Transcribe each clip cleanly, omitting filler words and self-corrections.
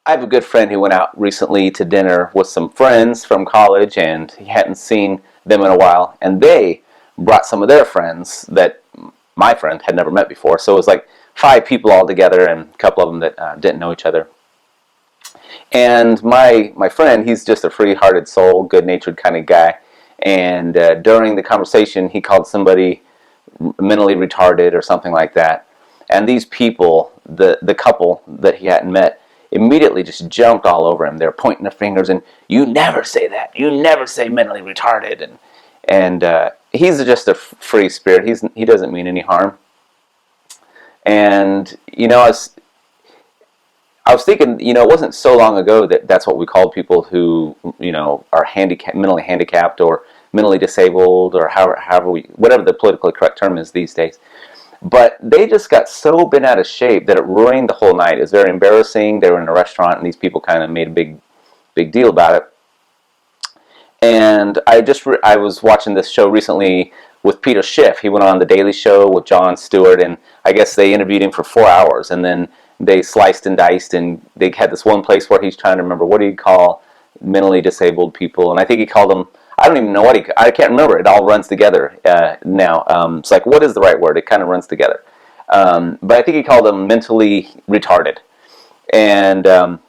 I have a good friend who went out recently to dinner with some friends from college, and he hadn't seen them in a while, and they brought some of their friends that my friend had never met before. So it was like 5 people all together, and a couple of them that didn't know each other. And my friend, he's just a free-hearted soul, good-natured kind of guy. And during the conversation, he called somebody mentally retarded or something like that. And these people, the couple that he hadn't met, immediately just jumped all over him. They're pointing their fingers and, "You never say that. You never say mentally retarded." And he's just a free spirit. He doesn't mean any harm. And I was thinking, it wasn't so long ago that that's what we called people who, are mentally handicapped or mentally disabled, or whatever the politically correct term is these days. But they just got so bent out of shape that it ruined the whole night. It was very embarrassing. They were in a restaurant, and these people kind of made a big deal about it. And I was watching this show recently with Peter Schiff. He went on The Daily Show with Jon Stewart, and I guess they interviewed him for 4 hours, and then they sliced and diced, and they had this one place where he's trying to remember, what do you call mentally disabled people? And I think he called them, I don't even know I can't remember. It all runs together now. It's like, what is the right word? It kind of runs together. But I think he called them mentally retarded. And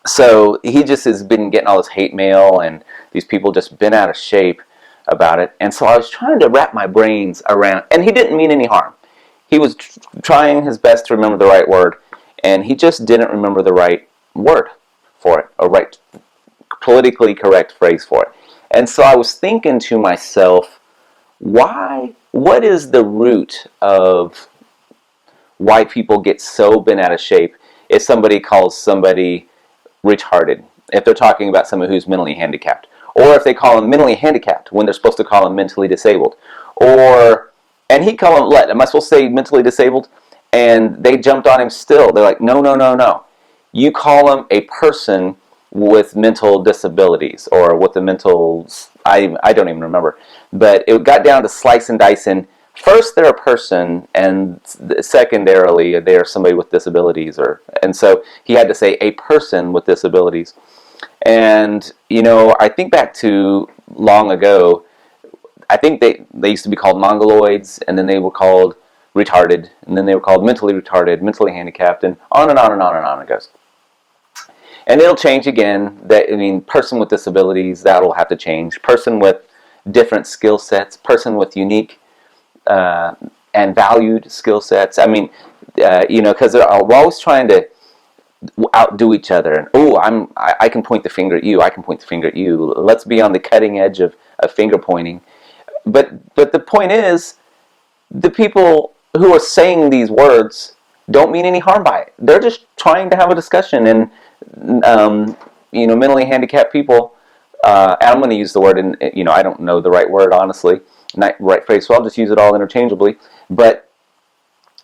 so he just has been getting all this hate mail, and these people just been out of shape about it. And so I was trying to wrap my brains around, and he didn't mean any harm. He was trying his best to remember the right word, and he just didn't remember the right word for it, or right politically correct phrase for it. And so I was thinking to myself, what is the root of why people get so bent out of shape if somebody calls somebody retarded, if they're talking about someone who's mentally handicapped, or if they call them mentally handicapped when they're supposed to call them mentally disabled, and he called them, am I supposed to say mentally disabled? And they jumped on him still. They're like, no, no, no, no. You call them a person with mental disabilities, or with the mental, I don't even remember. But it got down to slice and dice, and first they're a person, and secondarily they're somebody with disabilities. And so he had to say a person with disabilities. And, I think back to long ago, I think they used to be called mongoloids, and then they were called retarded, and then they were called mentally retarded, mentally handicapped, and on and on and on and on it goes. And it'll change again. Person with disabilities, that'll have to change. Person with different skill sets, person with unique and valued skill sets. Because we're always trying to outdo each other. And I can point the finger at you. I can point the finger at you. Let's be on the cutting edge of finger pointing. But the point is, the people who are saying these words don't mean any harm by it. They're just trying to have a discussion. And mentally handicapped people. And I'm going to use the word, and I don't know the right word, honestly, not right phrase, so I'll just use it all interchangeably. But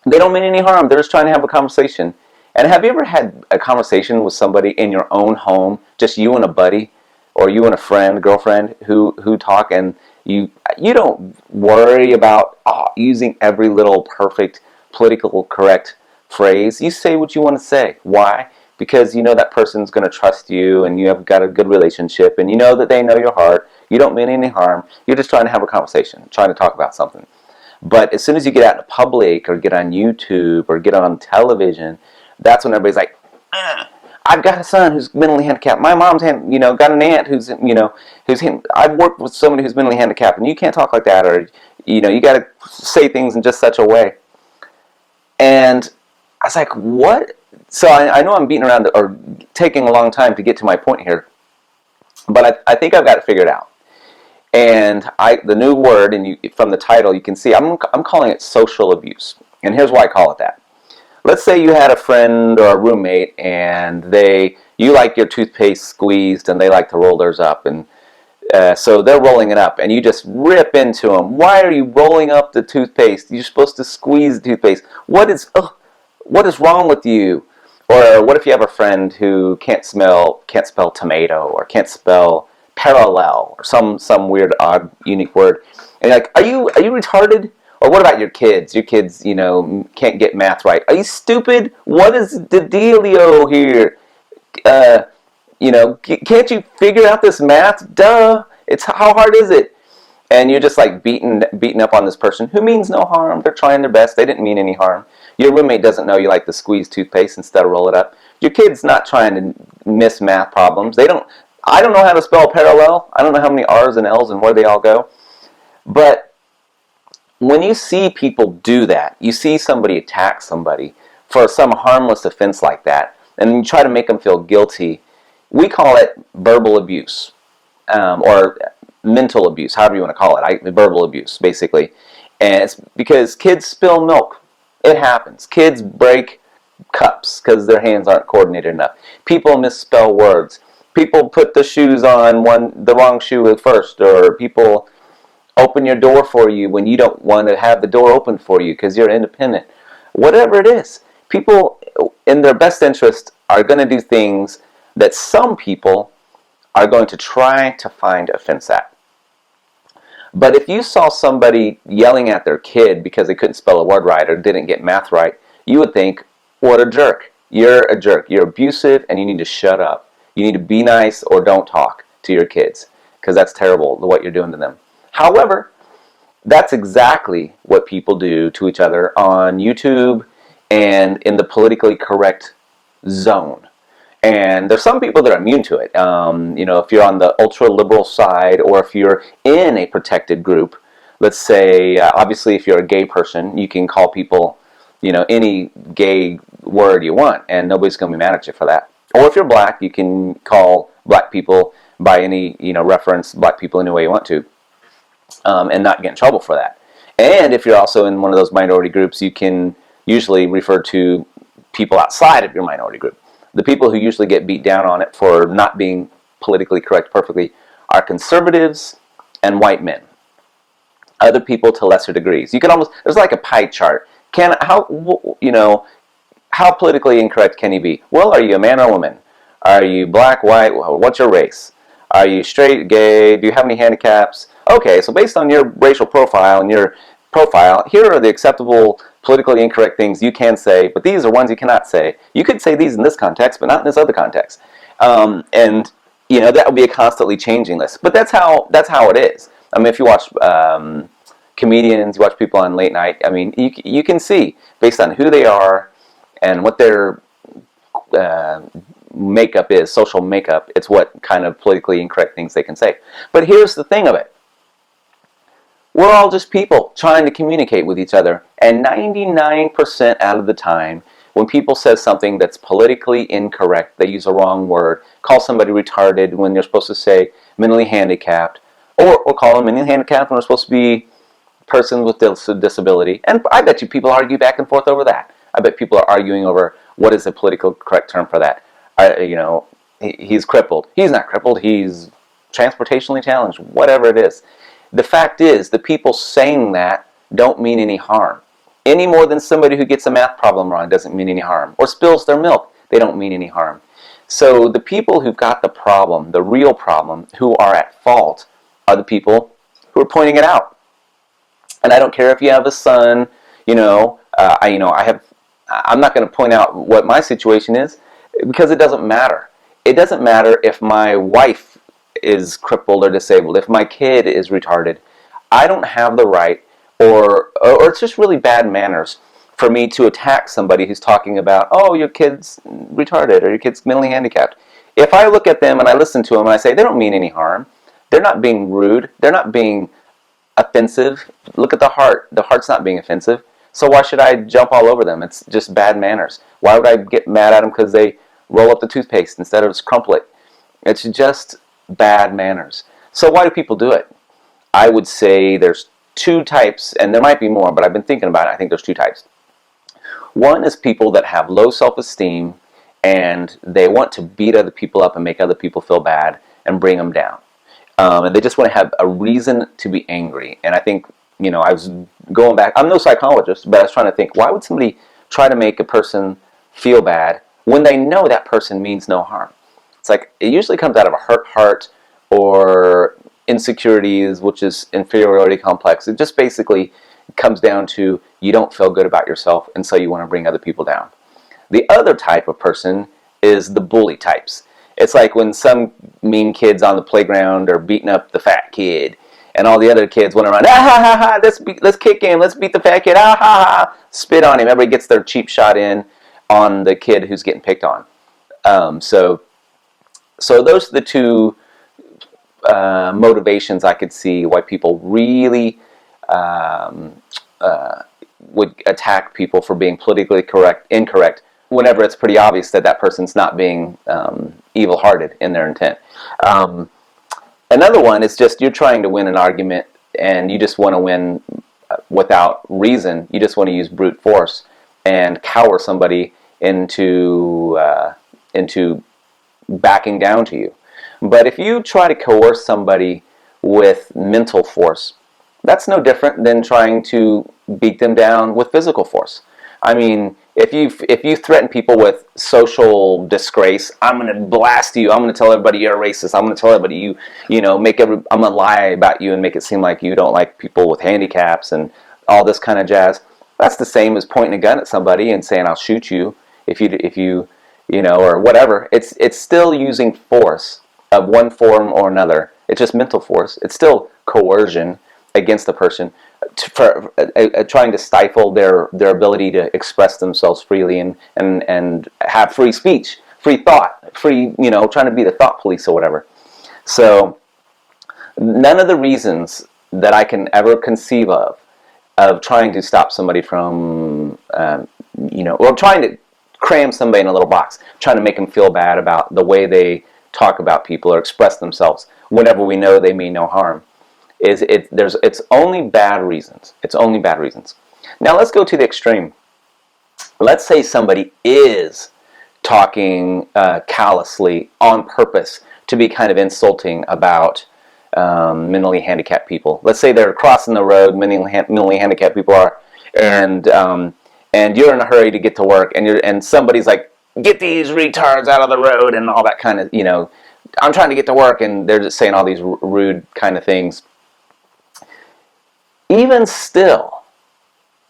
they don't mean any harm. They're just trying to have a conversation. And have you ever had a conversation with somebody in your own home, just you and a buddy, or you and a friend, girlfriend, who talk, and you don't worry about using every little perfect political correct phrase. You say what you want to say. Why? Because that person's going to trust you, and you have got a good relationship, and you know that they know your heart. You don't mean any harm. You're just trying to have a conversation, trying to talk about something. But as soon as you get out in public, or get on YouTube, or get on television, that's when everybody's like, I've got a son who's mentally handicapped. My mom's got an aunt who's I've worked with somebody who's mentally handicapped, and you can't talk like that, or you got to say things in just such a way. And I was like, what? So I know I'm beating around, or taking a long time to get to my point here, but I think I've got it figured out. And the new word, and from the title you can see, I'm calling it social abuse. And here's why I call it that. Let's say you had a friend or a roommate, and you like your toothpaste squeezed, and they like to roll theirs up, and so they're rolling it up, and you just rip into them. Why are you rolling up the toothpaste? You're supposed to squeeze the toothpaste. What is wrong with you? Or what if you have a friend who can't spell tomato, or can't spell parallel, or some weird, odd, unique word, and you're like, are you retarded? Or what about your kids? Your kids, can't get math right. Are you stupid? What is the dealio here? Can't you figure out this math? Duh. It's how hard is it? And you're just like beating up on this person who means no harm. They're trying their best. They didn't mean any harm. Your roommate doesn't know you like to squeeze toothpaste instead of roll it up. Your kid's not trying to miss math problems. I don't know how to spell parallel. I don't know how many R's and L's and where they all go. But when you see people do that, you see somebody attack somebody for some harmless offense like that, and you try to make them feel guilty, we call it verbal abuse, or mental abuse, however you want to call it. Verbal abuse, basically. And it's because kids spill milk. It happens. Kids break cups because their hands aren't coordinated enough. People misspell words. People put the shoes on the wrong shoe at first, or people open your door for you when you don't want to have the door open for you because you're independent. Whatever it is, people in their best interest are going to do things that some people are going to try to find offense at. But if you saw somebody yelling at their kid because they couldn't spell a word right or didn't get math right, you would think, what a jerk. You're a jerk. You're abusive and you need to shut up. You need to be nice or don't talk to your kids because that's terrible what you're doing to them. However, that's exactly what people do to each other on YouTube and in the politically correct zone. And there's some people that are immune to it. If you're on the ultra-liberal side or if you're in a protected group, let's say, obviously if you're a gay person, you can call people, any gay word you want, and nobody's going to be mad at you for that. Or if you're black, you can call black people by any, reference black people any way you want to, and not get in trouble for that. And if you're also in one of those minority groups, you can usually refer to people outside of your minority group. The people who usually get beat down on it for not being politically correct perfectly are conservatives and white men. Other people to lesser degrees. There's like a pie chart. How politically incorrect can you be? Well, are you a man or a woman? Are you black, white? What's your race? Are you straight, gay? Do you have any handicaps? Okay, so based on your racial profile and your profile, here are the acceptable politically incorrect things you can say, but these are ones you cannot say. You could say these in this context, but not in this other context. That would be a constantly changing list. But that's how it is. I mean, if you watch comedians, you watch people on late night, I mean, you can see, based on who they are and what their makeup is, social makeup, it's what kind of politically incorrect things they can say. But here's the thing of it. We're all just people trying to communicate with each other. And 99% out of the time, when people say something that's politically incorrect, they use a wrong word, call somebody retarded when they're supposed to say mentally handicapped, or call them mentally handicapped when they're supposed to be persons with disability. And I bet you people argue back and forth over that. I bet people are arguing over what is the political correct term for that. He's crippled. He's not crippled. He's transportationally challenged. Whatever it is. The fact is, the people saying that don't mean any harm. Any more than somebody who gets a math problem wrong doesn't mean any harm. Or spills their milk, they don't mean any harm. So the people who've got the problem, the real problem, who are at fault, are the people who are pointing it out. And I don't care if you have a son, I'm not going to point out what my situation is because it doesn't matter. It doesn't matter if my wife is crippled or disabled, if my kid is retarded. I don't have the right, or it's just really bad manners for me to attack somebody who's talking about, oh, your kid's retarded or your kid's mentally handicapped. If I look at them and I listen to them and I say, they don't mean any harm, they're not being rude, they're not being offensive. Look at the heart. The heart's not being offensive. So why should I jump all over them? It's just bad manners. Why would I get mad at them because they roll up the toothpaste instead of just crumple it? It's just bad manners. So why do people do it? I would say there's two types, and there might be more, but I've been thinking about it. I think there's two types. One is people that have low self-esteem and they want to beat other people up and make other people feel bad and bring them down. And they just want to have a reason to be angry. And I think, I was going back, I'm no psychologist, but I was trying to think, why would somebody try to make a person feel bad when they know that person means no harm? It's like, it usually comes out of a hurt heart or insecurities, which is inferiority complex. It just basically comes down to you don't feel good about yourself, and so you want to bring other people down. The other type of person is the bully types. It's like when some mean kids on the playground are beating up the fat kid, and all the other kids went around, ah ha ha ha, let's kick him, let's beat the fat kid, ah ha ha, spit on him. Everybody gets their cheap shot in on the kid who's getting picked on. So those are the two motivations I could see why people really would attack people for being politically incorrect, whenever it's pretty obvious that that person's not being evil-hearted in their intent. Another one is just you're trying to win an argument and you just want to win without reason. You just want to use brute force and cower somebody into backing down to you. But if you try to coerce somebody with mental force, that's no different than trying to beat them down with physical force. I mean, if you threaten people with social disgrace, I'm going to blast you. I'm going to tell everybody you're a racist. I'm going to tell everybody I'm going to lie about you and make it seem like you don't like people with handicaps and all this kind of jazz. That's the same as pointing a gun at somebody and saying I'll shoot you if you or whatever. It's still using force of one form or another. It's just mental force. It's still coercion against the person, for trying to stifle their ability to express themselves freely and have free speech, free thought, trying to be the thought police or whatever. So none of the reasons that I can ever conceive of trying to stop somebody from, or trying to cram somebody in a little box, trying to make them feel bad about the way they talk about people or express themselves whenever we know they mean no harm. It's only bad reasons. It's only bad reasons. Now let's go to the extreme. Let's say somebody is talking callously on purpose to be kind of insulting about mentally handicapped people. Let's say they're crossing the road, mentally handicapped people are, and you're in a hurry to get to work, and somebody's like, "Get these retards out of the road," and all that kind of, I'm trying to get to work, and they're just saying all these rude kind of things. Even still,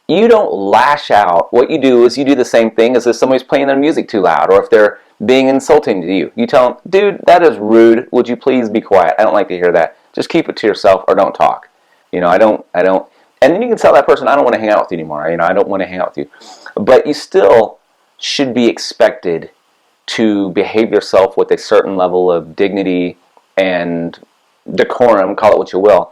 you don't lash out. What you do is you do the same thing as if somebody's playing their music too loud, or if they're being insulting to you. You tell them, "Dude, that is rude. Would you please be quiet? I don't like to hear that. Just keep it to yourself or don't talk." I don't. And then you can tell that person, "I don't want to hang out with you anymore. I don't want to hang out with you." But you still should be expected to behave yourself with a certain level of dignity and decorum, call it what you will.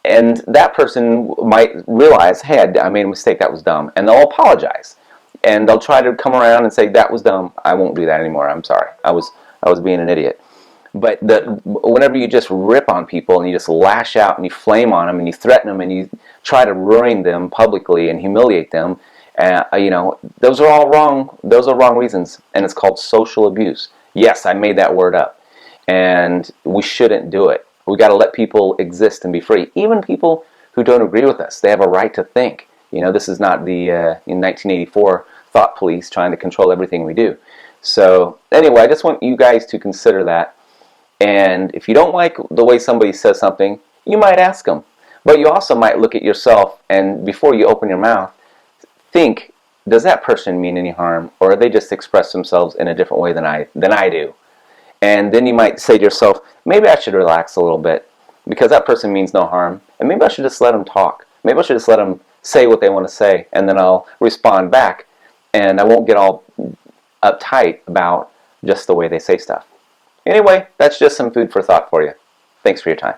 And that person might realize, "Hey, I made a mistake, that was dumb." And they'll apologize. And they'll try to come around and say, "That was dumb. I won't do that anymore. I'm sorry. I was being an idiot." But whenever you just rip on people and you just lash out and you flame on them and you threaten them and you try to ruin them publicly and humiliate them, those are all wrong. Those are wrong reasons, and it's called social abuse. Yes, I made that word up, and we shouldn't do it. We got to let people exist and be free. Even people who don't agree with us, they have a right to think. This is not the in 1984 thought police trying to control everything we do. So anyway, I just want you guys to consider that. And if you don't like the way somebody says something, you might ask them. But you also might look at yourself, and before you open your mouth, think, does that person mean any harm, or are they just express themselves in a different way than I do? And then you might say to yourself, maybe I should relax a little bit because that person means no harm, and maybe I should just let them talk. Maybe I should just let them say what they want to say, and then I'll respond back, and I won't get all uptight about just the way they say stuff. Anyway, that's just some food for thought for you. Thanks for your time.